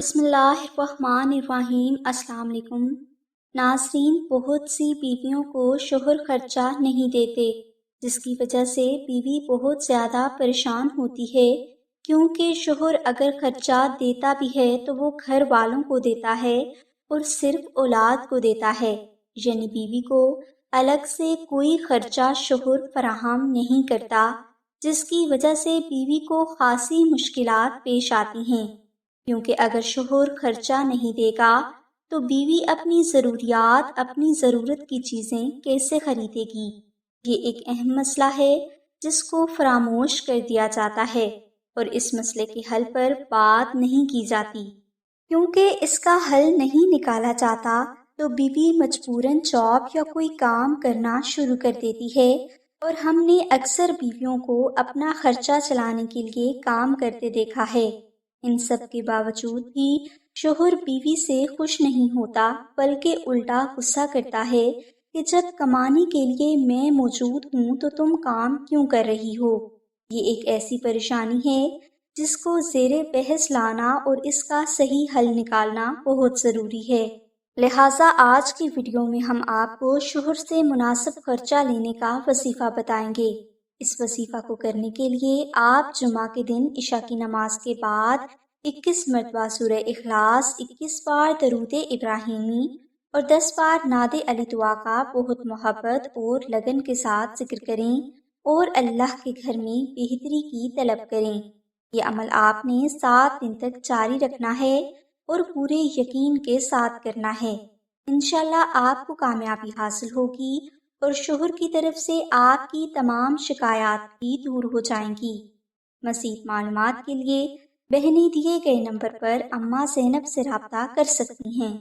بسم اللہ الرحمن الرحیم۔ السلام علیکم ناظرین، بہت سی بیویوں کو شوہر خرچہ نہیں دیتے، جس کی وجہ سے بیوی بہت زیادہ پریشان ہوتی ہے، کیونکہ شوہر اگر خرچہ دیتا بھی ہے تو وہ گھر والوں کو دیتا ہے اور صرف اولاد کو دیتا ہے، یعنی بیوی کو الگ سے کوئی خرچہ شوہر فراہم نہیں کرتا، جس کی وجہ سے بیوی کو خاصی مشکلات پیش آتی ہیں، کیونکہ اگر شوہر خرچہ نہیں دے گا تو بیوی اپنی ضروریات، اپنی ضرورت کی چیزیں کیسے خریدے گی؟ یہ ایک اہم مسئلہ ہے جس کو فراموش کر دیا جاتا ہے اور اس مسئلے کے حل پر بات نہیں کی جاتی، کیونکہ اس کا حل نہیں نکالا جاتا تو بیوی مجبوراً جاب یا کوئی کام کرنا شروع کر دیتی ہے، اور ہم نے اکثر بیویوں کو اپنا خرچہ چلانے کے لیے کام کرتے دیکھا ہے۔ ان سب کے باوجود بھی شوہر بیوی سے خوش نہیں ہوتا، بلکہ الٹا غصہ کرتا ہے کہ جب کمانے کے لیے میں موجود ہوں تو تم کام کیوں کر رہی ہو؟ یہ ایک ایسی پریشانی ہے جس کو زیر بحث لانا اور اس کا صحیح حل نکالنا بہت ضروری ہے۔ لہٰذا آج کی ویڈیو میں ہم آپ کو شوہر سے مناسب خرچہ لینے کا وظیفہ بتائیں گے۔ اس وظیفہ کو کرنے کے لیے آپ جمعہ کے دن عشاء کی نماز کے بعد 21 مرتبہ سورہ اخلاص، 21 بار درود ابراہیمی اور 10 بار نعت علی دعا کا بہت محبت اور لگن کے ساتھ ذکر کریں اور اللہ کے گھر میں بہتری کی طلب کریں۔ یہ عمل آپ نے 7 دن تک جاری رکھنا ہے اور پورے یقین کے ساتھ کرنا ہے۔ انشاءاللہ آپ کو کامیابی حاصل ہوگی اور شوہر کی طرف سے آپ کی تمام شکایات بھی دور ہو جائیں گی۔ مزید معلومات کے لیے بہنیں دیے گئے نمبر پر اماں زینب سے رابطہ کر سکتی ہیں۔